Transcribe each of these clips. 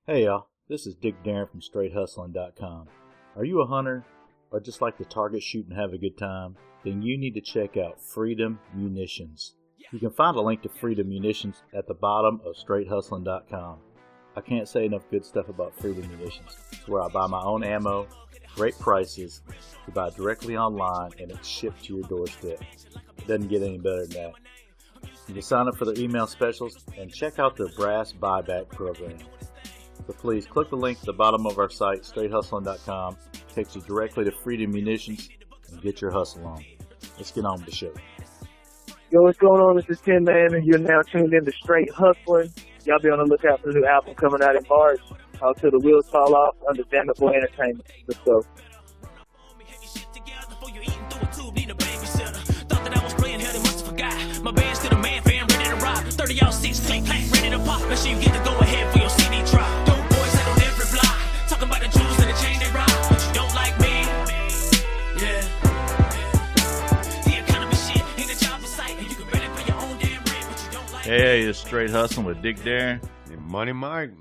Hey y'all, this is Dick Darren from Str8hustlin.com. Are you a hunter or just like to target shoot and have a good time? Then you need to check out Freedom Munitions. You can find a link to Freedom Munitions at the bottom of Str8hustlin.com. I can't say enough good stuff about Freedom Munitions. It's where I buy my own ammo, great prices, you buy directly online, and it's shipped to your doorstep. It doesn't get any better than that. You can sign up for their email specials and check out their brass buyback program. So please click the link at the bottom of our site, Str8hustlin.com. It takes you directly to Freedom Munitions and get your hustle on. Let's get on with the show. Yo, what's going on? This is Tinn, man, and you're now tuned in to Str8hustlin. Y'all be on the lookout for the new album coming out in March. Till the wheels fall off under DAMMIT Boy Entertainment. Let's go. My band's still a man, fam, ready to rock. 30 y'all 6 click, ready to pop. Make sure you get to go ahead for your CD drop. Dope boys out on every block, talking about the jewels and the chain they rock. But you don't like me, yeah. The economy shit, ain't a job in sight, and you can barely pay your own damn rent. But you don't like me. Hey, it's Straight Hustling with Dick Darren. And Money Mike.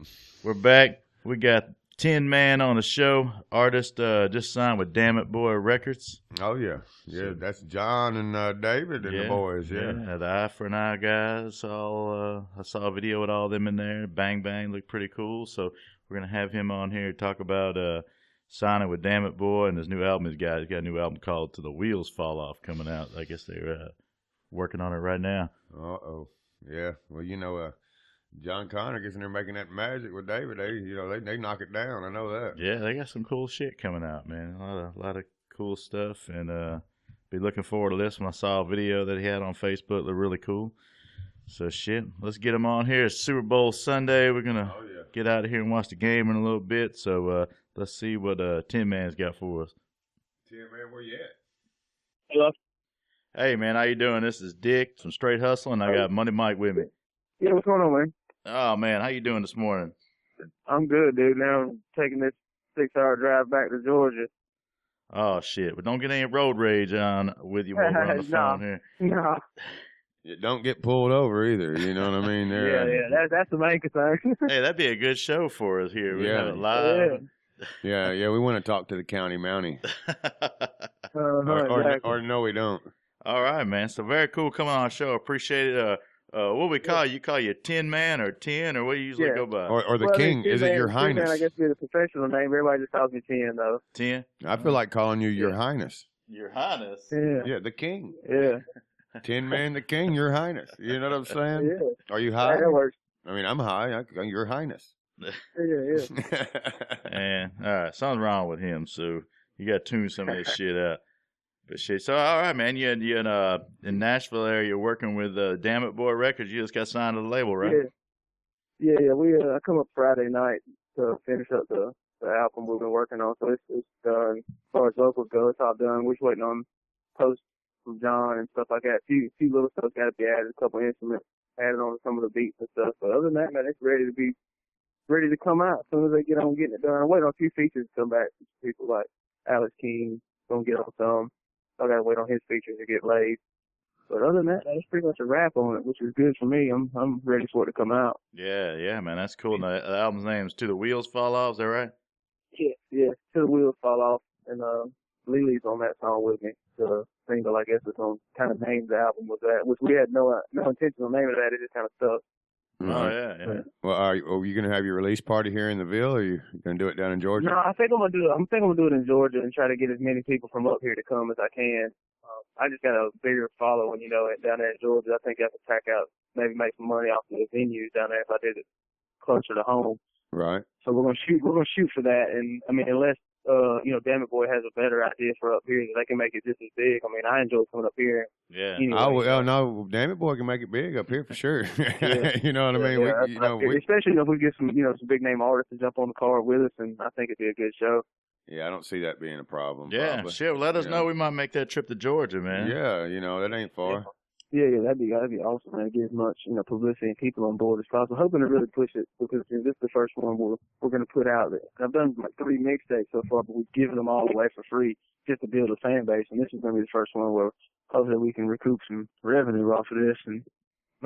We're back. We got Tinn Man on the show. Artist just signed with DAMMIT Boy Records. Oh, yeah. Yeah, that's John and David and the boys, yeah. The Eye for an Eye guys. I saw a video with all of them in there. Bang Bang looked pretty cool. So we're going to have him on here to talk about signing with DAMMIT Boy and his new album. He's got a new album called To the Wheels Fall Off coming out. I guess they're working on it right now. Uh-oh. Yeah. Well, John Connor gets in there making that magic with David. They knock it down. I know that. Yeah, they got some cool shit coming out, man. A lot of cool stuff, and be looking forward to this. When I saw a video that he had on Facebook, looked really cool. So shit, let's get him on here. It's Super Bowl Sunday. We're gonna get out of here and watch the game in a little bit. So let's see what Tinn Man's got for us. Tinn Man, where you at? Hello? Hey man, how you doing? This is Dick from Straight Hustling. I got Money Mike with me. Yeah, what's going on, man? Oh man, how you doing this morning? I'm good, dude. Now I'm taking this 6-hour drive back to Georgia. Oh shit, but don't get any road rage on with you while we're on the phone here. No. You don't get pulled over either, you know what I mean? Yeah, that's the main concern. Hey, that'd be a good show for us here. We have it live. Yeah, we want to talk to the county mountie. Exactly. Or no, we don't. All right, man. So very cool coming on our show. Appreciate it. What we call you? You call you Tinn Man or Tinn, or what do you usually go by? Or the king. Is it Your Highness? Man, I guess it's a professional name. Everybody just calls me Tinn, though. Tinn? I feel like calling you Your Highness. Your Highness? Yeah, the king. Yeah. Tinn Man, the king, Your Highness. You know what I'm saying? Yeah. Are you high? That works. I mean, I'm high. Your Highness. Yeah. And all right, something's wrong with him. So you got to tune some of this shit out. But shit. So all right, man. You in Nashville area. You're working with DAMMIT Boy Records. You just got signed to the label, right? Yeah. I come up Friday night to finish up the album we've been working on. So it's done. As far as vocals go, it's all done. We're just waiting on posts from John and stuff like that. A few little stuff got to be added. A couple instruments added on some of the beats and stuff. But other than that, man, it's ready to come out. As soon as they get on getting it done, I'm waiting on a few features to come back. People like Alex King gonna get on some. I gotta wait on his features to get laid. But other than that, that's pretty much a wrap on it, which is good for me. I'm ready for it to come out. Yeah, man, that's cool. And the album's name is To the Wheels Fall Off. Is that right? Yeah. To the Wheels Fall Off, and Lily's on that song with me. The single, I guess, is on kind of named the album with that, which we had no intentional name of that. It just kind of stuck. Mm-hmm. Oh yeah. Well, are you going to have your release party here in the Ville, or are you going to do it down in Georgia? No, I think I'm gonna do it in Georgia and try to get as many people from up here to come as I can. I just got a bigger following, down there in Georgia. I think I could pack out, maybe make some money off the venues down there if I did it closer to home. Right. So we're gonna shoot for that, and I mean, unless DAMMIT Boy has a better idea for up here, they can make it just as big. I mean, I enjoy coming up here. Yeah. Anyway, no, DAMMIT Boy can make it big up here for sure. Yeah. You know what I mean? Yeah, especially if we get some big name artists to jump on the car with us, and I think it'd be a good show. Yeah, I don't see that being a problem. Yeah, probably. shit. Let us know. We might make that trip to Georgia, man. Yeah, that ain't far. Yeah, that'd be awesome, man. Get as much, publicity and people on board as possible. Hoping to really push it because this is the first one we're going to put out. I've done like 3 mixtapes so far, but we've given them all away for free just to build a fan base. And this is going to be the first one where hopefully we can recoup some revenue off of this and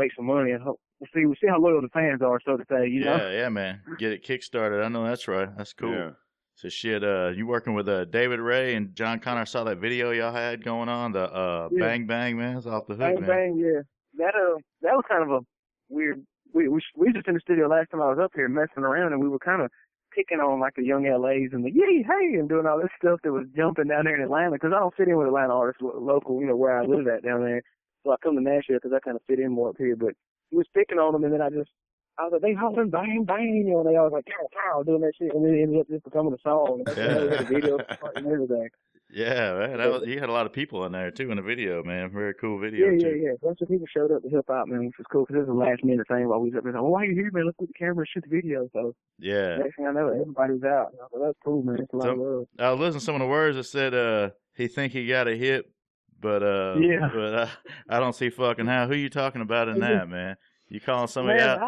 make some money and we'll see how loyal the fans are, so to say, you know? Yeah, man. Get it kickstarted. I know that's right. That's cool. Yeah. So shit, you working with David Ray and John Connor. I saw that video y'all had going on, the Bang Bang, man. It's off the hook, Bang man. Bang, yeah. That was kind of a weird, we were just in the studio last time I was up here messing around, and we were kind of picking on like the young LAs and the yay, hey, and doing all this stuff that was jumping down there in Atlanta, because I don't fit in with Atlanta artists local, you know, where I live at down there. So I come to Nashville because I kind of fit in more up here, but he was picking on them, and then I was like, they hollering bang, bang, you know, and they all was like, pow, pow, doing that shit, and then it ended up just becoming a song. And Yeah. we had a video and everything. Yeah, man. You had a lot of people in there, too, in the video, man. Very cool video, too. Yeah. A bunch of people showed up to help out, man, which was cool, because it was a last-minute thing while we was up there. Well, why are you here, man? Let's put the camera and shoot the video. So Yeah. next thing I know, everybody was out. You know, so that's cool, man. It's a lot of love. I was listening to some of the words that said he think he got a hit, but I don't see fucking how. Who you talking about in that, man? You calling somebody out?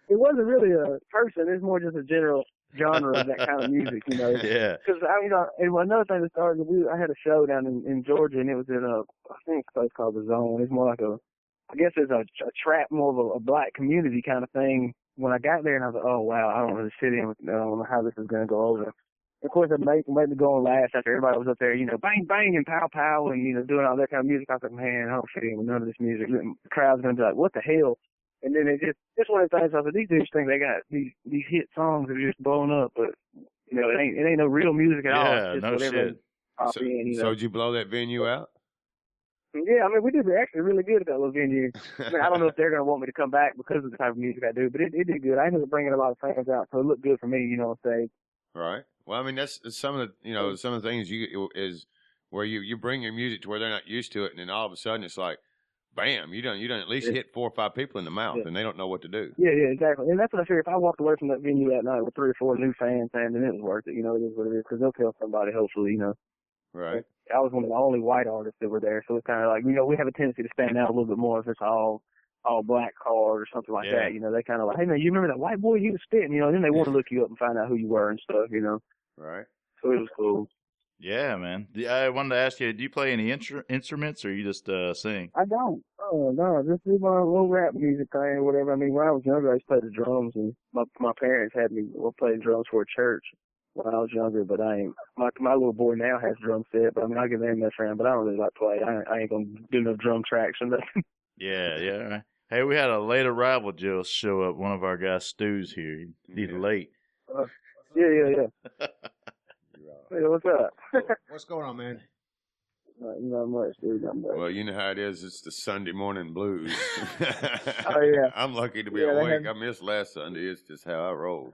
It wasn't really a person. It's more just a general genre of that kind of music, you know. Yeah. Because and another thing that started, I had a show down in Georgia, and it was in I think it's a place called The Zone. It's more like I guess it's a trap, more of a black community kind of thing. When I got there, and I was like, oh wow, I don't really fit in with, I don't know how this is going to go over. Of course, it made me go on last after everybody was up there, you know, bang, bang, and pow, pow, and, you know, doing all that kind of music. I was like, man, I don't fit in with none of this music. The crowd's going to be like, what the hell? And then it just one of the things I was like, these dudes think they got these hit songs that are just blowing up, but, you know, it ain't no real music at all. Yeah, It's just no whatever shit. pop in, you know. So did you blow that venue out? Yeah, I mean, we did actually really good at that little venue. I mean, I don't know if they're going to want me to come back because of the type of music I do, but it did good. I ended up bringing a lot of fans out, so it looked good for me, you know, on stage. Right. Well, I mean, that's some of the, some of the things is where you bring your music to where they're not used to it, and then all of a sudden it's like, bam, you done at least hit 4 or 5 people in the mouth, and they don't know what to do. Yeah, exactly. And that's what I figured. If I walked away from that venue that night with 3 or 4 new fans, then it was worth it. You know, it is what it is, because they'll tell somebody, hopefully, you know. Right. I was one of the only white artists that were there, so it's kind of like, you know, we have a tendency to stand out a little bit more if it's all black card or something like that. You know, they kind of like, hey, man, you remember that white boy? He was spitting, you know, then they want to look you up and find out who you were and stuff, you know. Right. So it was cool. Yeah, man. I wanted to ask you, do you play any instruments, or you just sing? I don't. Oh, no, just do my little rap music thing or whatever. I mean, when I was younger, I used to play the drums, and my parents had me play drums for a church when I was younger, but I ain't. My little boy now has drum set, but I mean, I'll give him that friend, but I don't really like to play. I ain't going to do no drum tracks or nothing. Yeah. Hey, we had a late arrival just show up. One of our guys, Stu's here. He's late. Yeah. Hey, what's up? What's going on, man? Not much, dude. Not much. Well, you know how it is. It's the Sunday morning blues. Oh, yeah. I'm lucky to be awake. I missed last Sunday. It's just how I roll.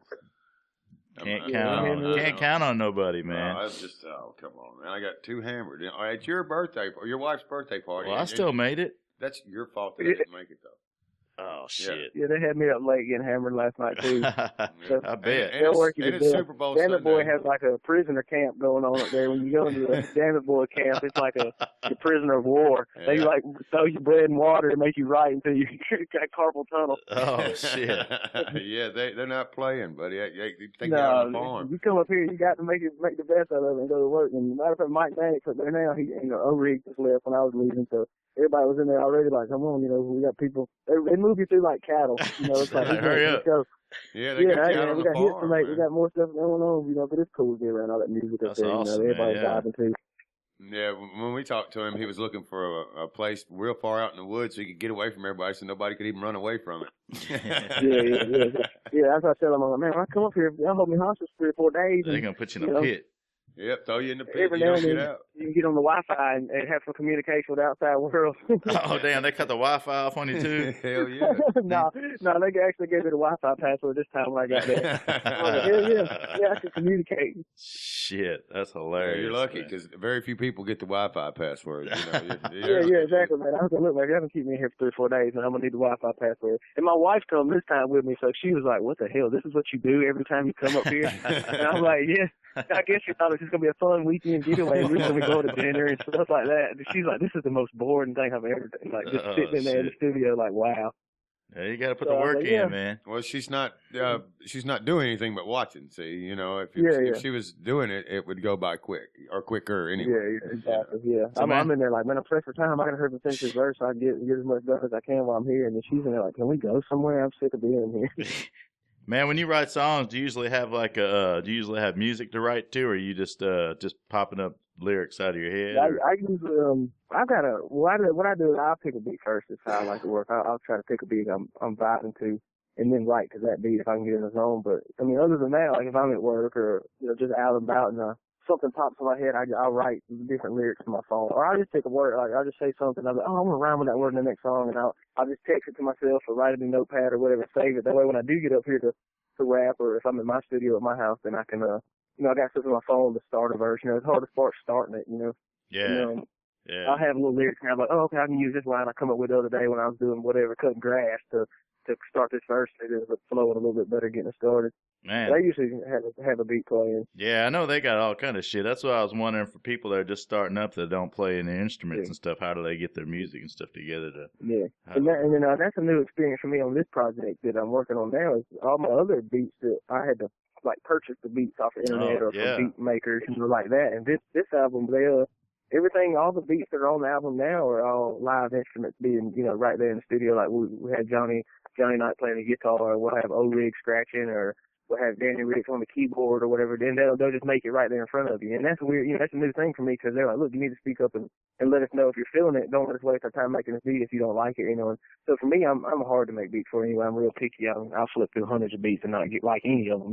Can't count on nobody, man. That's just, come on, man. I got too hammered. All right, it's your birthday, or your wife's birthday party. Well, I still made it. That's your fault that I didn't make it, though. Oh, shit. Yeah, they had me up late getting hammered last night, too. I bet. They'll work you to it's death. Super Bowl DAMMIT Boy Sunday. has like a prisoner camp going on up there. When you go into the DAMMIT Boy camp, it's like a prisoner of war. Yeah. They like throw you bread and water to make you right until you got carpal tunnel. Oh, shit. Yeah, they're not playing, buddy. They think No, they're on the farm. you come up here, you got to make the best out of it and go to work. And matter of fact, Mike Mannix up there now, O-Rig just left when I was leaving, so everybody was in there already like, come on, you know, we got people. They move you through like cattle. You know, it's like, Hurry up. Go. Yeah, they got you out on we the got hits to farm. make. We Man. got more stuff going on, you know, but it's cool to be around all that music up That's there. awesome, you know, everybody's man, yeah. vibing too. Yeah, when we talked to him, he was looking for a place real far out in the woods so he could get away from everybody so nobody could even run away from it. Yeah, that's what I tell him. I'm like, man, when I come up here, y'all hold me hostage 3 or 4 days. They're going to put you in a pit. Yep, throw you in the pit. Every You now don't and get then, out. you can get on the Wi-Fi and have some communication with the outside world. Oh, damn. They cut the Wi-Fi off on you, too? Hell yeah. No, they actually gave me the Wi-Fi password this time when I got there. I was like, hell yeah, I can communicate. Shit, that's Yeah, hilarious. you're lucky man. because very few people get the Wi-Fi password. You know, Yeah, exactly, man. I was like, look, man, you're going to keep me in here for 3 or 4 days, and I'm going to need the Wi-Fi password. And my wife come this time with me, so she was like, what the hell? This is what you do every time you come up here? And I'm like, yeah. I guess she thought it was just going to be a fun weekend getaway. We're going to go to dinner and stuff like that. And she's like, this is the most boring thing I've ever done. Like, just sitting in there in the studio, like, wow. Yeah, you got to put So the I was work like, in, yeah. man. Well, she's not doing anything but watching. See, you know, Yeah, if she was doing it, it would go by quick or quicker anyway. Yeah, exactly. Yeah, So, I'm in there like, man, I'm pressed for time. I gotta hurry and finish this verse so I get as much done as I can while I'm here. And then she's in there like, can we go somewhere? I'm sick of being here. Man, when you write songs, do you usually have do you usually have music to write to, or are you just popping up lyrics out of your head? I usually I gotta what I do is I'll pick a beat first. Is how I like to work. I'll try to pick a beat I'm vibing to, and then write to that beat if I can get in the zone. But I mean, other than that, like if I'm at work or just out and about and something pops in my head, I'll write different lyrics to my phone, or I'll just take a word. Like I'll just say something. I'm like, oh, I want to rhyme with that word in the next song, and I'll just text it to myself or write it in a notepad or whatever, save it. That way, when I do get up here to rap, or if I'm in my studio at my house, then I can I got stuff on my phone to start a verse. It's hard to start starting it. Yeah. And, yeah. I'll have a little lyrics, and I'm like, oh, okay, I can use this line I come up with the other day when I was doing whatever, cutting grass to start this verse, and it was flowing a little bit better, getting it started. Man. But I usually have a beat playing. Yeah, I know they got all kind of shit. That's what I was wondering for people that are just starting up that don't play any instruments and stuff. How do they get their music and stuff together? And that's a new experience for me on this project that I'm working on now. Is all my other beats that I had to like purchase the beats off the internet or from beat makers and like that. And this album, everything, all the beats that are on the album now are all live instruments being right there in the studio. Like we had Johnny Knight playing the guitar, or we'll have O-Rig scratching, or we'll have Danny Ricks on the keyboard or whatever. Then they'll just make it right there in front of you. And that's weird. That's a new thing for me, because they're like, look, you need to speak up and let us know if you're feeling it. Don't let us waste our time making this beat if you don't like it. And so for me, I'm hard to make beats for anyway. I'm real picky. I'll flip through hundreds of beats and not like any of them.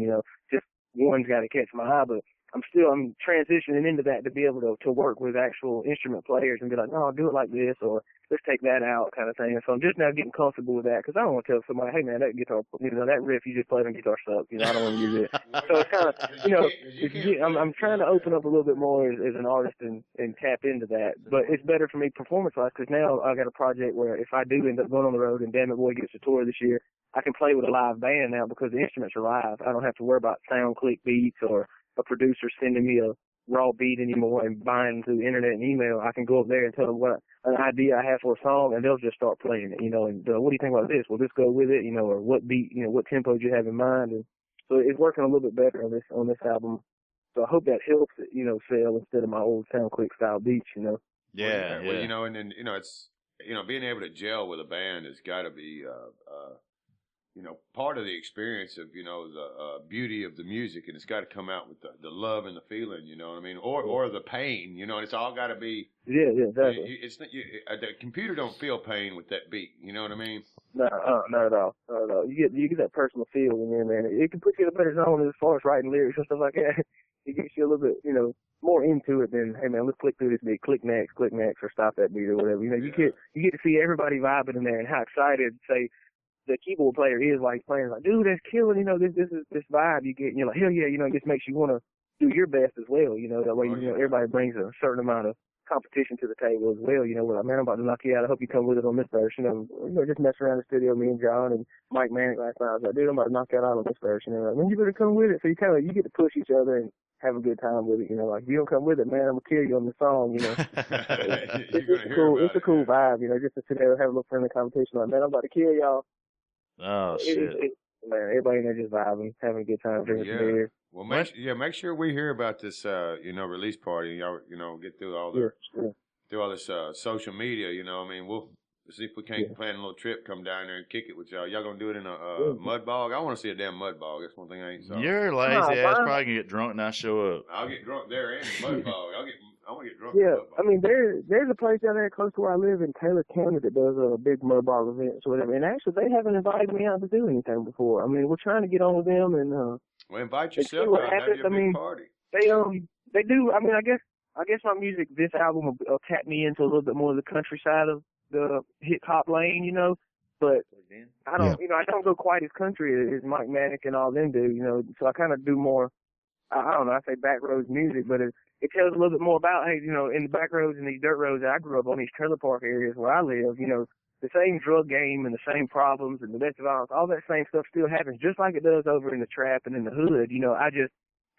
Just one's got to catch my eye, but I'm transitioning into that to be able to work with actual instrument players and be like, no, I'll do it like this, or let's take that out, kind of thing. And so I'm just now getting comfortable with that, because I don't want to tell somebody, hey man, that guitar, that riff you just played on guitar sucks. I don't want to use it. So it's kind of, I'm trying to open up a little bit more as an artist and tap into that. But it's better for me performance-wise, because now I got a project where if I do end up going on the road and DAMMIT Boy gets a tour this year, I can play with a live band now because the instruments are live. I don't have to worry about sound click beats or a producer sending me a raw beat anymore and buying through the internet and email. I can go up there and tell them what an idea I have for a song, and they'll just start playing it, and what do you think about this? Well, just go with it, or what beat, what tempo do you have in mind? And so it's working a little bit better on this album. So I hope that helps it, sell instead of my old sound click style beats, Yeah. Well, and then it's being able to gel with a band has got to be part of the experience of, the beauty of the music, and it's got to come out with the love and the feeling, you know what I mean? Or the pain, and it's all got to be. Yeah, exactly. The computer don't feel pain with that beat, you know what I mean? No, not at all. Not at all. You get that personal feel in there, man. It can put you in a better zone as far as writing lyrics and stuff like that. It gets you a little bit, more into it than, hey man, let's click through this beat, click next, or stop that beat or whatever. You get to see everybody vibing in there and how excited, say, the keyboard player is like playing, like, dude, that's killing, this vibe you get, and you're like, hell yeah, it just makes you want to do your best as well, that way, everybody brings a certain amount of competition to the table as well, we're like, man, I'm about to knock you out, I hope you come with it on this verse, just mess around in the studio, me and John and Mike Manic last night, I was like, dude, I'm about to knock you out on this verse, and they're like, man, you better come with it, so you get to push each other and have a good time with it, like, if you don't come with it, man, I'm gonna kill you on the song, It's a cool vibe, just to sit there and have a little friendly competition, like, man, I'm about to kill y'all. Oh shit! Man, everybody in there just vibing, having a good time, drinking some beer. Well, make sure we hear about this, release party. Y'all, get through all through all this social media. We'll see if we can't plan a little trip, come down there and kick it with y'all. Y'all gonna do it in a mud bog? I want to see a damn mud bog. That's one thing I ain't saw. You're lazy ass. Probably gonna get drunk and not show up. I'll get drunk there and the mud bog. I want to get drunk. Yeah, I mean, there's a place down there close to where I live in Taylor County that does a big mud bog events or whatever. And actually, they haven't invited me out to do anything before. I mean, we're trying to get on with them and well, invite yourself out. Have you a big party. They do. I mean, I guess my music, this album will tap me into a little bit more of the country side of the hip hop lane, But I don't go quite as country as Mike Manic and all them do, So I kind of do more. I don't know. I say back roads music, but it tells a little bit more about, hey, in the back roads and these dirt roads that I grew up on, these trailer park areas where I live, the same drug game and the same problems and domestic violence, all that same stuff still happens just like it does over in the trap and in the hood.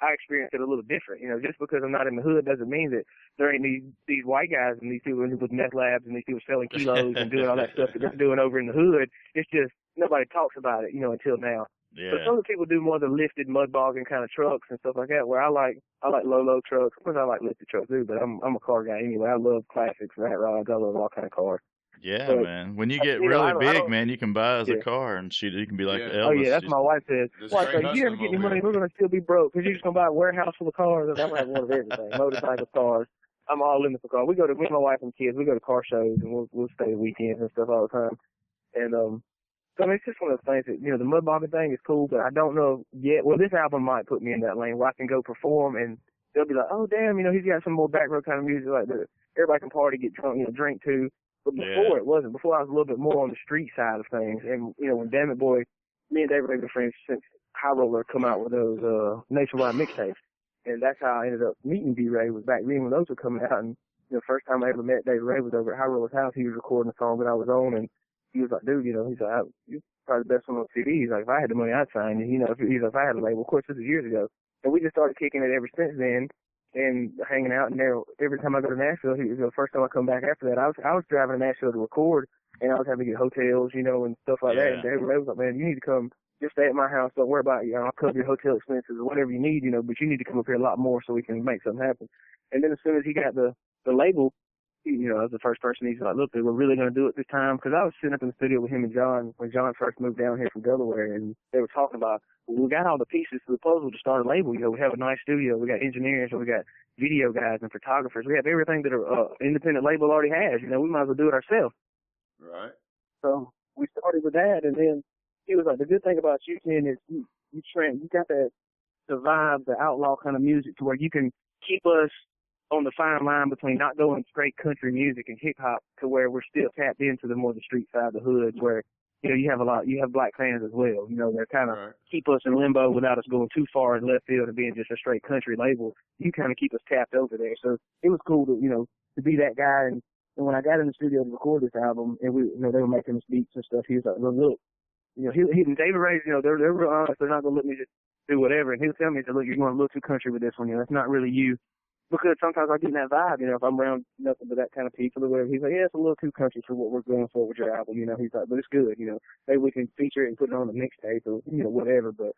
I experience it a little different. You know, just because I'm not in the hood doesn't mean that there ain't these white guys and these people with meth labs and these people selling kilos and doing all that stuff that they're doing over in the hood. It's just nobody talks about it, you know, until now. Yeah. But some of the people do more of the lifted mud bogging kind of trucks and stuff like that, where I like low trucks. Of course, I like lifted trucks too, but I'm a car guy anyway. I love classics, rat rods. I love all kind of cars. Yeah, but, man. When you get really big, man, you can buy us a car and shoot. You can be like Elvis. Oh yeah, that's what my wife says. Wife says, if you ever get any money, we're gonna still be broke because you're just gonna buy a warehouse full of cars. I'm gonna have one of everything: motorcycles, cars. I'm all in for cars. We go to me and my wife and kids. We go to car shows and we'll stay weekends and stuff all the time. And so I mean, it's just one of those things that, you know, the mud bogging thing is cool, but I don't know yet. Well, this album might put me in that lane where I can go perform and they'll be like, oh damn, you know, he's got some more back row kind of music like that. Everybody can party, get drunk, you know, drink too. But before it wasn't. Before I was a little bit more on the street side of things. And, you know, when DAMMIT Boy, me and David have been friends since High Roller come out with those nationwide mixtapes. And that's how I ended up meeting D-Ray, was back then when those were coming out. And, you know, first time I ever met David Ray was over at High Roller's house. He was recording a song that I was on. And he was like, dude, you know, he's like, you're probably the best one on CD. He's like, if I had the money, I'd sign you. You know, he's like, if I had a label. Of course, this was years ago. And we just started kicking it ever since then. And hanging out, and there, every time I go to Nashville, the first time I come back after that, I was driving to Nashville to record, and I was having to get hotels, you know, and stuff like that. And David Ray was like, man, you need to come, just stay at my house, don't worry about it, you know, I'll cover your hotel expenses or whatever you need, you know, but you need to come up here a lot more so we can make something happen. And then as soon as he got the label, you know, I was the first person, he's like, look, we're really going to do it this time, because I was sitting up in the studio with him and John when John first moved down here from Delaware, and they were talking about, we got all the pieces to the puzzle to start a label. You know, we have a nice studio, we got engineers, we got video guys and photographers. We have everything that an independent label already has. You know, we might as well do it ourselves. Right. So we started with that, and then he was like, the good thing about you, Tinn, is you got the vibe, the outlaw kind of music to where you can keep us on the fine line between not going straight country music and hip hop to where we're still tapped into the more the street side of the hood where, you know, you have black fans as well. You know, they're kind of keep us in limbo without us going too far in left field and being just a straight country label. You kind of keep us tapped over there. So it was cool to, you know, to be that guy. And when I got in the studio to record this album and we, you know, they were making us beats and stuff, he was like, look, you know, he and David Ray, you know, they're real honest. They're not going to let me just do whatever. And he'll tell me, look, you're going a little too country with this one. You know, that's not really you. Because sometimes I get in that vibe, you know, if I'm around nothing but that kind of people or whatever. He's like, yeah, it's a little too country for what we're going for with your album, you know. He's like, but it's good, you know. Maybe we can feature it and put it on the mixtape or, you know, whatever, but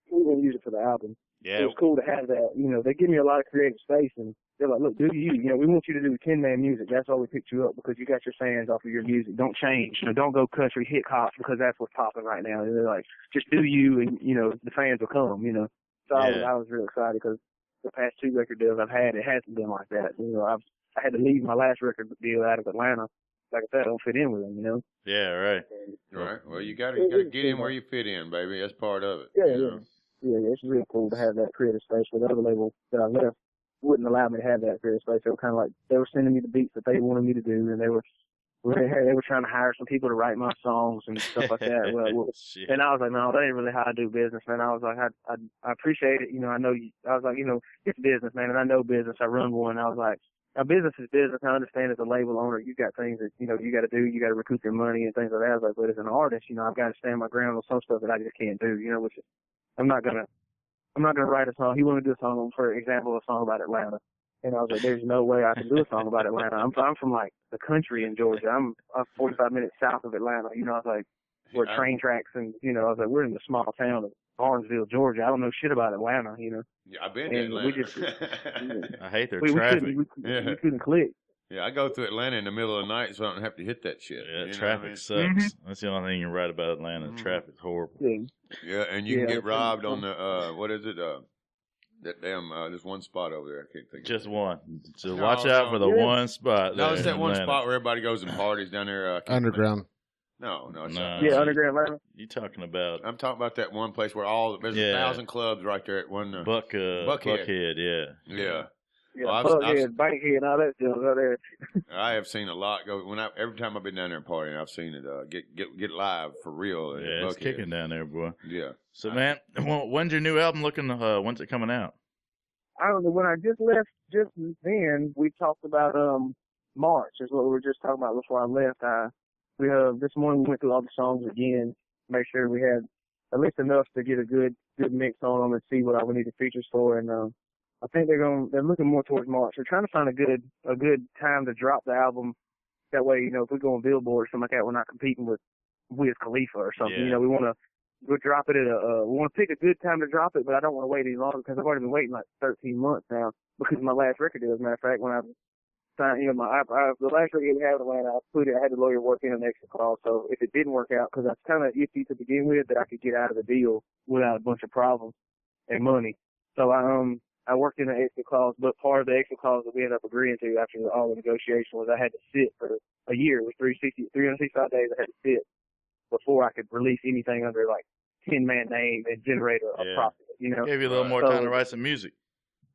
we won't use it for the album. Yeah. It was cool to have that, you know. They give me a lot of creative space, and they're like, look, do you. You know, we want you to do 10-man music. That's why we picked you up, because you got your fans off of your music. Don't change. You know, don't go country hip hop because that's what's popping right now. And they're like, just do you, and, you know, the fans will come, you know. So I was real excited because the past 2 record deals I've had, it hasn't been like that. You know, I had to leave my last record deal out of Atlanta. Like I said, I don't fit in with them, you know? Yeah, right. Right. Well, you gotta get in where you fit in, baby. That's part of it. Yeah, it's real cool to have that creative space. With the other label that I left wouldn't allow me to have that creative space. They were kind of like, they were sending me the beats that they wanted me to do, and they were trying to hire some people to write my songs and stuff like that. And I was like, no, that ain't really how I do business, man. I was like, I appreciate it. You know, I know you, I was like, you know, it's business, man, and I know business. I run one. I was like, now business is business. I understand as a label owner, you got things that, you know, you got to do. You got to recoup your money and things like that. I was like, but as an artist, you know, I've got to stand my ground on some stuff that I just can't do, you know, which is, I'm not going to write a song. He wanted to do a song, for example, a song about Atlanta. And I was like, there's no way I can do a song about Atlanta. I'm from like the country in Georgia. I'm 45 minutes south of Atlanta. You know, I was like, where train tracks and, you know, I was like, we're in the small town of Barnesville, Georgia. I don't know shit about Atlanta, you know. Yeah, I've been to Atlanta. I hate their traffic. We couldn't click. Yeah, I go through Atlanta in the middle of the night, so I don't have to hit that shit. Yeah, traffic sucks. That's the only thing you write about Atlanta. Traffic's horrible. Yeah, and you can get robbed on the, what is it, that damn, there's one spot over there. I can't think of Just one. So watch out for the one spot. No, it's that one spot where everybody goes and parties down there. Underground. No. Yeah, Underground Atlanta. You talking about? I'm talking about that one place where there's 1,000 clubs right there at one. Buckhead, yeah. Yeah, Buckhead, Bankhead, and all that stuff right there. I have seen a lot go. Every time I've been down there partying, I've seen it get live for real. Yeah, it's kicking down there, boy. Yeah. So, man, when's your new album looking? When's it coming out? I don't know. When I just left, just then we talked about March is what we were just talking about before I left. This morning we went through all the songs again, make sure we had at least enough to get a good good mix on them and see what I would need the features for. And I think they're looking more towards March. They're trying to find a good time to drop the album. That way, you know, if we go on Billboard or something like that, we're not competing with Wiz Khalifa or something. Yeah. You know, we'll drop it at we want to pick a good time to drop it, but I don't want to wait any longer because I've already been waiting like 13 months now because of my last record deal. As a matter of fact, when I signed, you know, the last record we had in Atlanta, I had the lawyer work in an extra clause. So if it didn't work out, because I was kind of iffy to begin with that I could get out of the deal without a bunch of problems and money. So I worked in an extra clause, but part of the extra clause that we ended up agreeing to after all the negotiation was I had to sit for a year. It was 365 days I had to sit before I could release anything under like 10-man name and generate a profit. You know, gave you a little more time to write some music.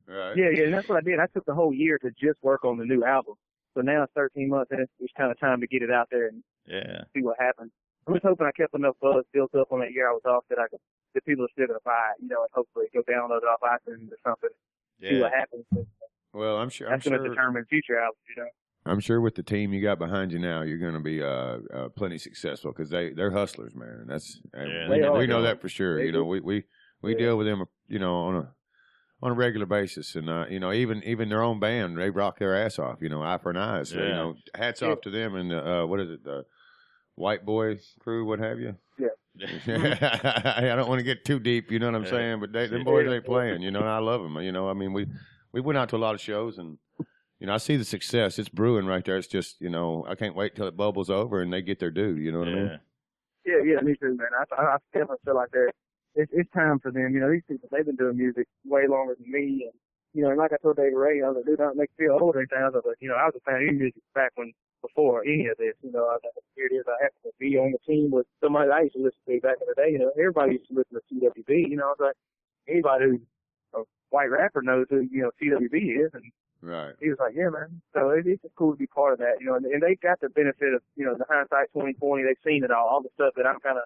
Right. Yeah, and that's what I did. I took the whole year to just work on the new album. So now it's 13 months, and it's kind of time to get it out there and see what happens. I'm just hoping I kept enough buzz built up on that year I was off that people are still going to buy it, you know, and hopefully go download it off iTunes or something, see what happens. Well, I'm sure that's going to determine future albums, you know. I'm sure with the team you got behind you now, you're going to be plenty successful because they're hustlers, man. That's we know that for sure. You know, we deal with them, you know, on a regular basis, and you know, even their own band, they rock their ass off. You know, Eye for an Eye. So, you know, hats off to them and what is it, the White Boy crew, what have you? Yeah. I don't want to get too deep, you know what I'm saying? But them boys ain't playing, you know, and I love them. You know, I mean, we went out to a lot of shows, and, you know, I see the success. It's brewing right there. It's just, you know, I can't wait till it bubbles over and they get their due, you know what I mean? Yeah, me too, man. I definitely feel like it's time for them. You know, these people, they've been doing music way longer than me. And, you know, and like I told David Ray, I was like, dude, don't make me feel old or anything. I was like, you know, I was a fan of your music before any of this. You know, here it is. I happen to be on the team with somebody I used to listen to back in the day. You know, everybody used to listen to CWB. You know, I was like, anybody who's a white rapper knows who, you know, CWB is. And right. He was like, yeah, man. So it's just cool to be part of that, you know, and they got the benefit of, you know, the hindsight 2020. They've seen it all the stuff that I'm kind of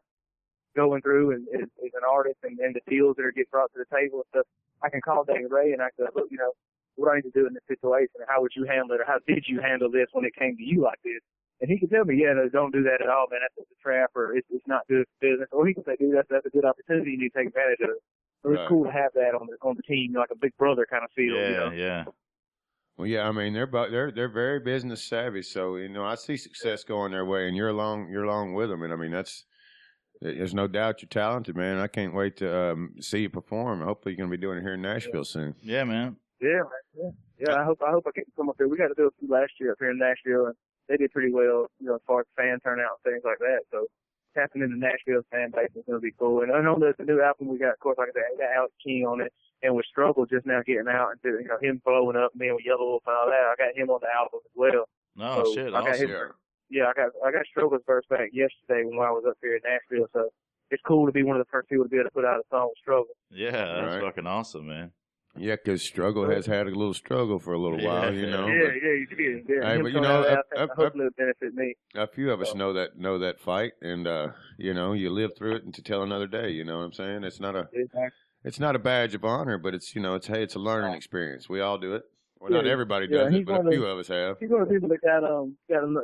going through and as an artist and the deals that are getting brought to the table and stuff. I can call David Ray and I can look, you know, what I need to do in this situation and how would you handle it or how did you handle this when it came to you like this? And he can tell me, yeah, no, don't do that at all, man. That's just a trap or it's not good for business. Or he can say, dude, that's a good opportunity. You need to take advantage of it. So it's cool to have that on the team, like a big brother kind of feel, you know? Yeah. Well, yeah, I mean they're very business savvy, so you know I see success going their way, and you're along with them, and I mean there's no doubt you're talented, man. I can't wait to see you perform. Hopefully you're gonna be doing it here in Nashville soon. Yeah, man. Yeah, man. Yeah. I hope I can come up here. We got to do a few last year up here in Nashville, and they did pretty well, you know, as far as fan turnout and things like that. So tapping into Nashville's fan base is gonna be cool. And I know the new album we got, of course, like I said, we got Alex King on it. And with Struggle just now getting out and, you know, him blowing up, being with Yellow Wolf and all that, I got him on the album as well. No, so shit, I got awesome. I got Struggle's verse back yesterday when I was up here in Nashville. So it's cool to be one of the first people to be able to put out a song with Struggle. Yeah, that's fucking awesome, man. Yeah, because Struggle has had a little struggle for a little while, you know. Yeah, he did. Yeah, hey, but you know, hopefully it'll benefit me. A few of us know that fight, and you know, you live through it and to tell another day. You know what I'm saying? It's not a It's not a badge of honor, but it's, you know, it's a learning experience. We all do it. Well, not everybody does it, but a few of us have. He's one of the people that got you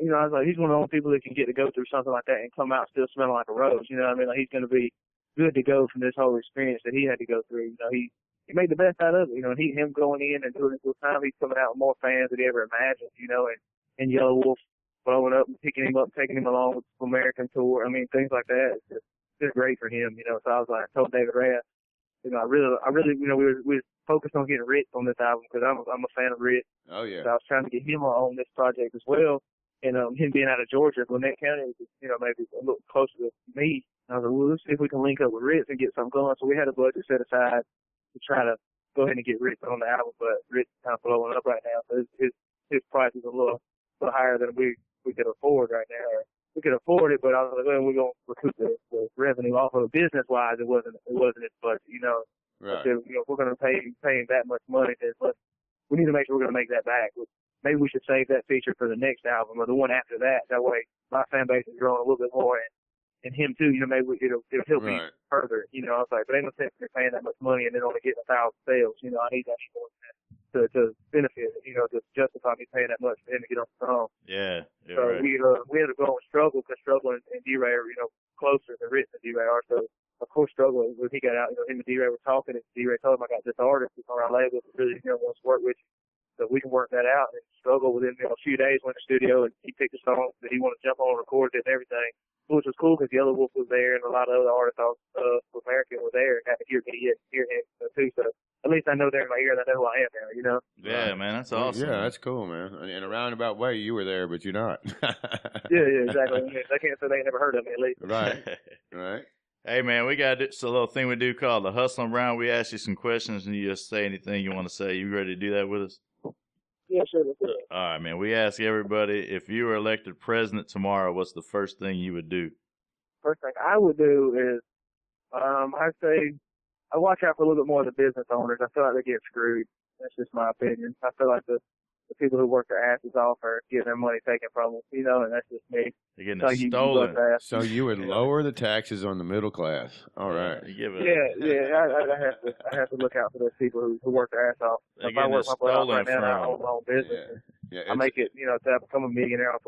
know, I was like, he's one of those people that can get to go through something like that and come out still smelling like a rose. You know what I mean? Like, he's going to be good to go from this whole experience that he had to go through. You know, he made the best out of it. You know, and him going in and doing it full time, he's coming out with more fans than he ever imagined, you know, and Yellow Wolf blowing up and picking him up, taking him along with the American tour. I mean, things like that. It's just great for him, you know. So I was like, I told David Ray, you know, I really, you know, we were focused on getting Ritz on this album because I'm a fan of Ritz. Oh yeah. So I was trying to get him on this project as well, and him being out of Georgia, Gwinnett County, you know, maybe a little closer to me. And I was like, well, let's see if we can link up with Ritz and get something going. So we had a budget set aside to try to go ahead and get Ritz on the album, but Ritz is kind of blowing up right now, so his price is a little higher than we could afford right now. We could afford it, but I was like, well, we're going to recoup the revenue off of it. Business-wise, it wasn't his budget, you know. Right. So, you know, if we're going to pay him that much money, then we need to make sure we're going to make that back. Maybe we should save that feature for the next album or the one after that. That way my fan base is growing a little bit more, and him too, you know, maybe it'll help me further, you know. I was like, but ain't no sense in paying that much money and then only getting 1,000 sales, you know. I need that more than that to benefit, you know, to justify me paying that much for him to get on the song. Yeah. So we had to go with Struggle because Struggle and D-Ray are, you know, closer than Ritz and D-Ray are. So of course, struggled when he got out. You know, him and D-Ray were talking, and D-Ray told him, I got this artist on our label that really, wants to work with you. So we can work that out. And struggled within a few days, went to the studio, and he picked a song that he wanted to jump on and record it and everything, which was cool because Yellow Wolf was there and a lot of other artists from America were there and got to hear him too. So at least I know they're in my ear and I know who I am now, Yeah, man, that's awesome. Yeah, that's cool, man. In a roundabout way, you were there, but you're not. yeah, exactly. They can't say they ain't never heard of me, at least. Right. Hey, man, we got this little thing we do called the Hustlin' Round. We ask you some questions, and you just say anything you want to say. You ready to do that with us? Yeah, sure. That's it. All right, man. We ask everybody, if you were elected president tomorrow, what's the first thing you would do? First thing I would do is, I'd say, I watch out for a little bit more of the business owners. I feel like they get screwed. That's just my opinion. I feel like the people who work their asses off are getting their money taken from them, and that's just me. They're getting it stolen. So you would lower the taxes on the middle class. All right. I have to look out for those people who work their ass off. If I work my butt off right now, I own my own business. I make it, to become a millionaire off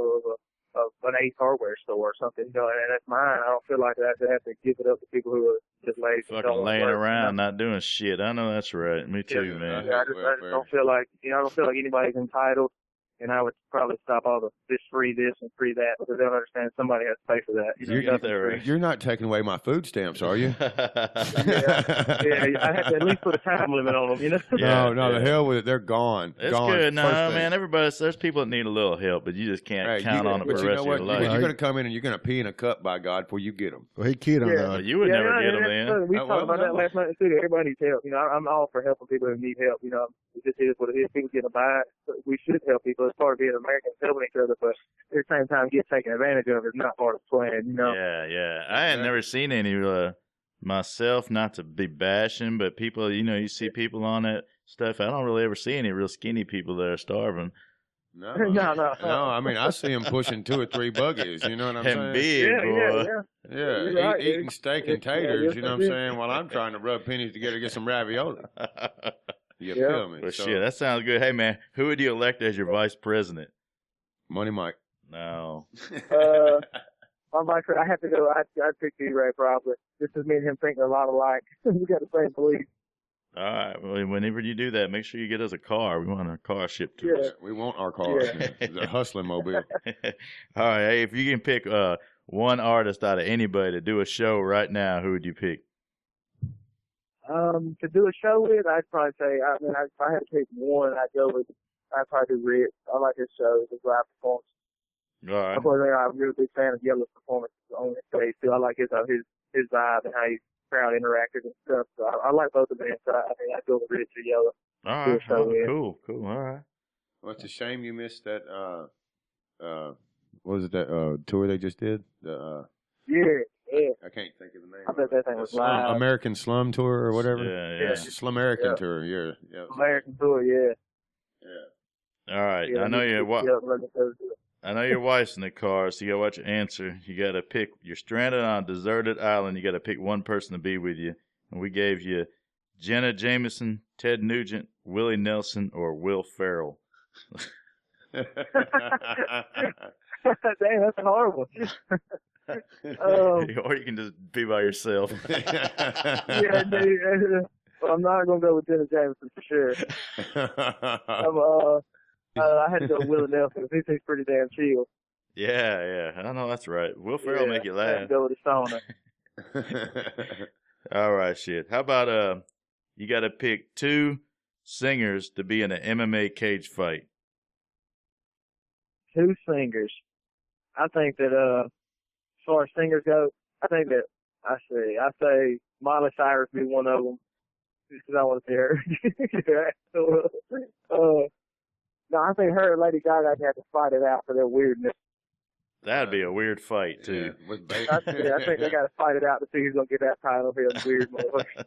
of an Ace hardware store or something, and that's mine. I don't feel like I have to give it up to people who are just lazy. Fucking laying around, not doing shit. I know that's right. Me too, man. Yeah, I just don't feel like, I don't feel like anybody's entitled. And I would probably stop all this free this and free that because they don't understand somebody has to pay for that. You're not taking away my food stamps, are you? yeah, I have to at least put a time limit on them, No, the hell with it. They're gone. It's good. No, man, there's people that need a little help, but you just can't count on it for the rest of your life. You're going to come in and you're going to pee in a cup, by God, before you get them. Well, he keyed on that. You would never get them, man. We talked about that last night in the studio. Everybody needs help. I'm all for helping people who need help. It just is what it is. People getting by. We should help people. It's part of being American, helping each other, but at the same time, get taken advantage of is not part of the plan, Yeah. I had never seen any myself, not to be bashing, but people, you see people on that stuff. I don't really ever see any real skinny people that are starving. No. I mean, I see them pushing 2 or 3 buggies. You know what I'm saying? And big, boy. Yeah, eating steak and taters. You know what I'm saying? While I'm trying to rub pennies together to get some ravioli. You feel me? Well, shit, that sounds good. Hey, man, who would you elect as your vice president? Money Mike. No. My vice president, I have to go. I'd pick D-Ray probably. This is me and him thinking a lot alike. We got the same beliefs. All right. Well, whenever you do that, make sure you get us a car. We want our car shipped to us. We want our car. The hustling mobile. All right. Hey, if you can pick one artist out of anybody to do a show right now, who would you pick? To do a show with, I'd probably say, if I had to pick one, I'd probably do Rich. I like his shows, his live performance. All right. Of course, I'm a really big fan of Yellow's performance on his stage too. I like his vibe and how he's crowd interactive and stuff. So I like both of them. So I think I'd go with Rich or Yellow. All right. Cool. All right. Well, it's a shame you missed that. What was it, that tour they just did? Yeah. I can't think of the name. I bet that thing was live. American Slum Tour or whatever. Yeah. Slum American Tour. Yeah. American Tour. Yeah. All right. Yeah, I know your wife's in the car, so you got to watch your answer. You got to pick. You're stranded on a deserted island. You got to pick one person to be with you. And we gave you Jenna Jameson, Ted Nugent, Willie Nelson, or Will Ferrell. Dang, that's horrible. Or you can just be by yourself. Yeah, dude. I'm not gonna go with Jenna Jameson for sure. I had to go with Willie Nelson. He seems pretty damn chill. Yeah. I know that's right. Will Ferrell make you laugh. I had to go with the stoner. All right, shit. How about you got to pick 2 singers to be in an MMA cage fight? 2 singers. I think that as far as singers go, I think that I say Miley Cyrus be one of them, just because I want to see her. No, I think her and Lady Gaga have to fight it out for their weirdness. That'd be a weird fight too. I think they got to fight it out to see who's gonna get that title. Be a weird motherfucker.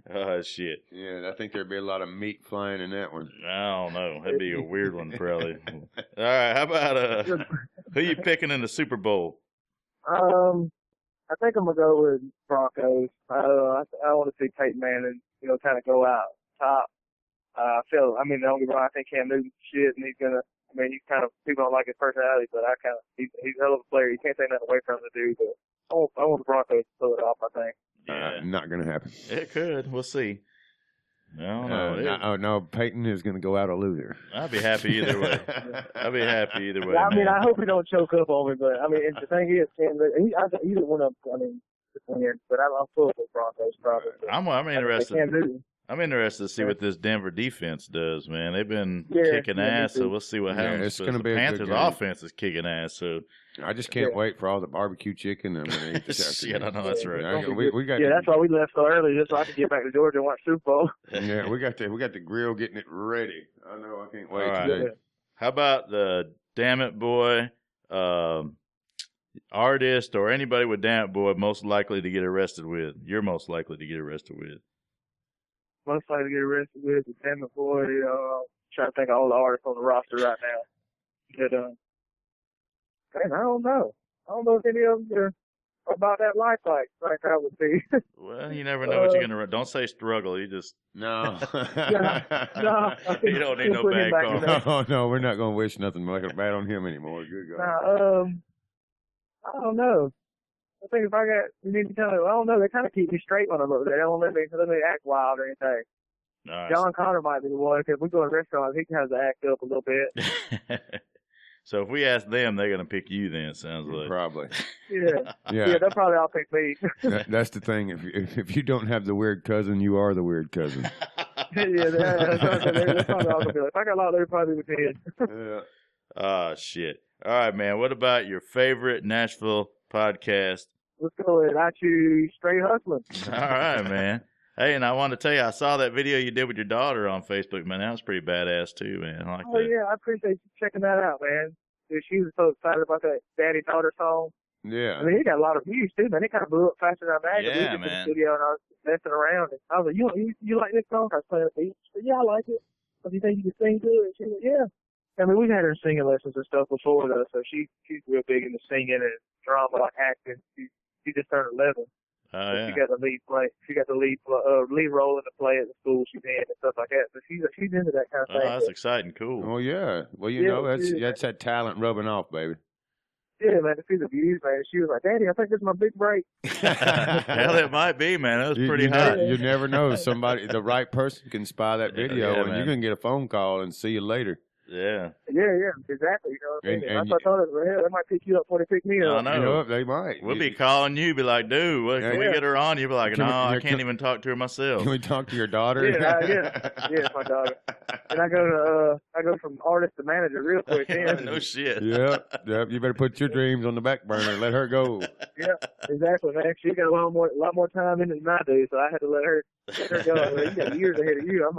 Oh shit. Yeah, I think there'd be a lot of meat flying in that one. I don't know. That'd be a weird one, probably. All right, how about who you picking in the Super Bowl? I think I'm gonna go with Broncos. I want to see Peyton Manning, kind of go out top. Don't get me wrong, I think Cam Newton's shit, and he's people don't like his personality, but he's a hell of a player. You can't take nothing away from the dude, but I want the Broncos to pull it off, I think. Not going to happen. It could. We'll see. I don't know. No, Peyton is going to go out a loser. I'll be happy either way. I'll be happy either way. I mean, man. I hope he don't choke up on me, but I mean, the thing is, either one of them. I mean, but I'm full for Broncos probably. I'm interested. They can't do. I'm interested to see what this Denver defense does, man. They've been kicking ass, so we'll see what happens. It's going to be the a Panthers' good game. offense is kicking ass, so I just can't wait for all the barbecue chicken I'm going to eat this shit, I afternoon. know that's right. That's why we left so early, just so I could get back to Georgia and watch Super Bowl. Yeah, we got the grill getting it ready. I know, I can't wait today. Right. How about the DAMMIT Boy artist or anybody with DAMMIT Boy most likely to get arrested with? You're most likely to get arrested with. Most likely to get arrested with the DAMMIT Boy. Trying to think of all the artists on the roster right now. But, man, I don't know. I don't know if any of them are about that life like I would be. Well, you never know what you're gonna. Don't say struggle. You just No. No. You don't need no bad call. No, we're not going to wish nothing bad on him anymore. Good God. I don't know. I think if you need to tell me, I don't know, they kind of keep me straight when I'm over there. They don't let me act wild or anything. Nice. John Connor might be the one, because we go to restaurants, he kind of act up a little bit. So if we ask them, they're going to pick you then, it sounds like. Probably. Yeah, they'll probably all pick me. That's the thing. If you don't have the weird cousin, you are the weird cousin. That's probably all going to be like, if I got a lot, they'd probably be paying. Yeah. Oh, shit. All right, man. What about your favorite Nashville podcast? Let's go ahead. I choose Str8hustlin. All right, man. Hey, and I want to tell you, I saw that video you did with your daughter on Facebook, man. That was pretty badass, too, man. I like that. Yeah, I appreciate you checking that out, man. Dude, she was so excited about that daddy-daughter song. Yeah. I mean, he got a lot of views, too, man. It kind of blew up faster than I imagined. Yeah, we man. in the studio, and I was messing around. And I was like, you like this song? I was playing it for you. She said, yeah, I like it. Do you think you can sing to it? And she said, yeah. I mean, we've had her singing lessons and stuff before, though, so she's real big into singing and drama, like acting. She just turned 11. Oh, yeah. She got the lead play. She got the lead role in the play at the school she's in and stuff like that. So she's into that kind of thing. Oh, that's exciting. Cool. Oh, yeah. Well, you know, that's that talent rubbing off, baby. Yeah, man, to see the views, man. She was like, Daddy, I think this is my big break. Hell, it might be, man. That was pretty hot. You never know. The right person can spy that video, and you're going to get a phone call and see you later. Yeah. Yeah, exactly. You know what I mean? And I thought, well, they might pick you up before they pick me up. I know. You know, they might. We'll be calling you, be like, dude, can we get her on? You'll be like, no, I can't even talk to her myself. Can we talk to your daughter? Yeah, it's my daughter. And I go from artist to manager real quick. No shit. Yep. You better put your dreams on the back burner and let her go. Yeah, exactly, man. She got a lot more time in it than I do, so I had to let her go. Well, you got years ahead of you.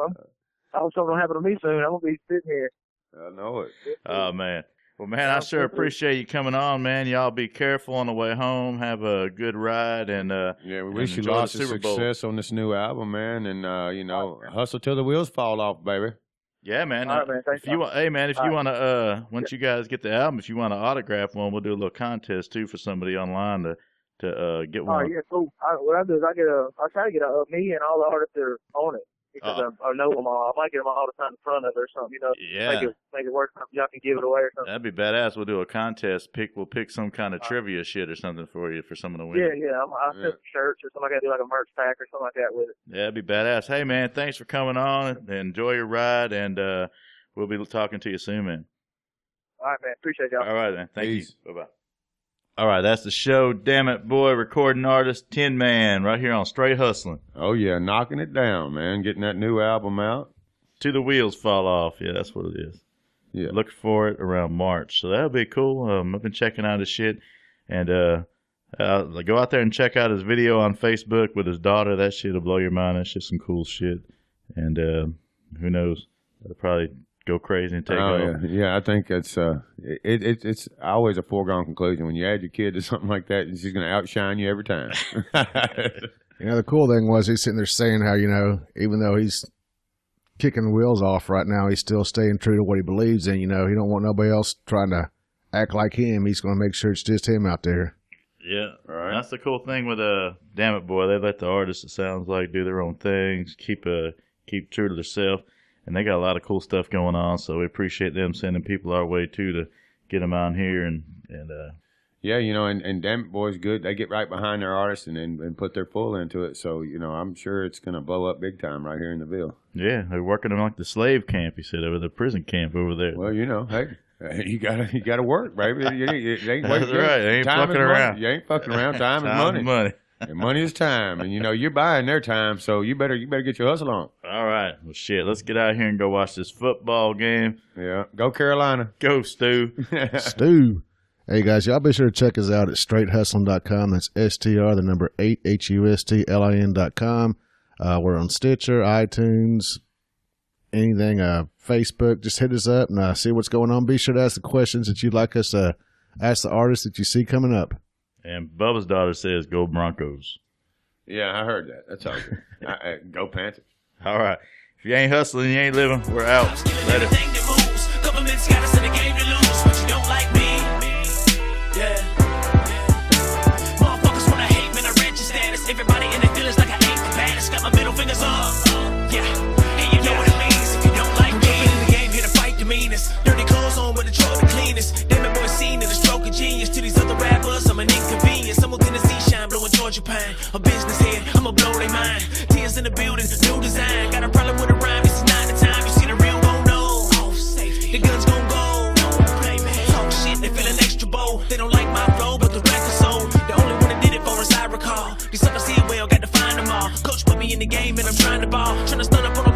I hope something will happen to me soon. I'm gonna be sitting here. I know it. Oh, man. Well, man, I sure appreciate you coming on, man. Y'all be careful on the way home. Have a good ride. And we wish you lots of success on this new album, man. And, hustle till the wheels fall off, baby. Yeah, man. All right, man. Thanks, hey, man, if you want to, once you guys get the album, if you want to autograph one, we'll do a little contest, too, for somebody online to get one. Oh, yeah, cool. What I do is I'll try to get me and all the artists that are on it. Because I know them all. I might get them all the time in front of it or something, you know. Yeah. Make it work. Y'all can give it away or something. That'd be badass. We'll do a contest. We'll pick some kind of trivia shit or something for someone to win. Yeah. I'll send some shirts or something like that. Do like a merch pack or something like that with it. Yeah, that'd be badass. Hey, man, thanks for coming on. Enjoy your ride, and we'll be talking to you soon, man. All right, man. Appreciate y'all. All right, man. Thank Peace. you. Bye-bye. All right, that's the show. DAMMIT Boy, recording artist, Tinn Man, right here on Str8hustlin. Oh, yeah, knocking it down, man. Getting that new album out. Till the wheels fall off. Yeah, that's what it is. Yeah. Look for it around March. So that'll be cool. I've been checking out his shit. And go out there and check out his video on Facebook with his daughter. That shit will blow your mind. That's just some cool shit. And who knows? It'll probably go crazy and take off. Yeah, I think it's always a foregone conclusion. When you add your kid to something like that, she's going to outshine you every time. The cool thing was he's sitting there saying how, even though he's kicking the wheels off right now, he's still staying true to what he believes in. He don't want nobody else trying to act like him. He's going to make sure it's just him out there. Yeah, right. That's the cool thing with DAMMIT Boy. They let the artists, it sounds like, do their own things, keep true to themselves. And they got a lot of cool stuff going on, so we appreciate them sending people our way, too, to get them out here. And Yeah, you know, and DAMMIT Boy's good. They get right behind their artists and put their full into it. So, you know, I'm sure it's going to blow up big time right here in the Ville. Yeah, they're working in like the slave camp, he said, over the prison camp over there. Well, you know, hey, you gotta work, baby. You ain't That's right. They ain't fucking around. You ain't fucking around. Time is money. And money is time. And, you know, you're buying their time, so you better get your hustle on. All right. Well, shit, let's get out here and go watch this football game. Yeah. Go Carolina. Go, Stu. Stu. Hey, guys, y'all be sure to check us out at Str8hustlin.com. That's STR, the number 8, HUSTLIN.com. We're on Stitcher, iTunes, anything, Facebook. Just hit us up and see what's going on. Be sure to ask the questions that you'd like us to ask the artists that you see coming up. And Bubba's daughter says, go Broncos. Yeah, I heard that. That's all good. Go Panthers. All right. If you ain't hustling, you ain't living. We're out. Later. Government's got us in the game to lose, but you don't like me. Yeah. Motherfuckers wanna hate, man, I read your status. Everybody in the feelings like I ain't the baddest. Got my middle fingers up. Yeah. And you know what it means if you don't like me. In the game, here to fight the meanest. Dirty clothes on with the truck the cleanest. DAMMIT Boy seen in a stroke of genius. To these other rappers, I'm an inconvenience. Someone Tennessee shine, blowing Georgia pine. A business head, I'ma blow they mind. Tears in the building, new design. Got a problem with a rhyme, this is not the time. You see the real gon' know. Oh, safety. The guns gon' go. Talk shit, they feeling extra bold. They don't like my flow, but the record's sold. The only one that did it for us, I recall. These suckers here well, got to find them all. Coach put me in the game and I'm trying to ball. Trying to stun up on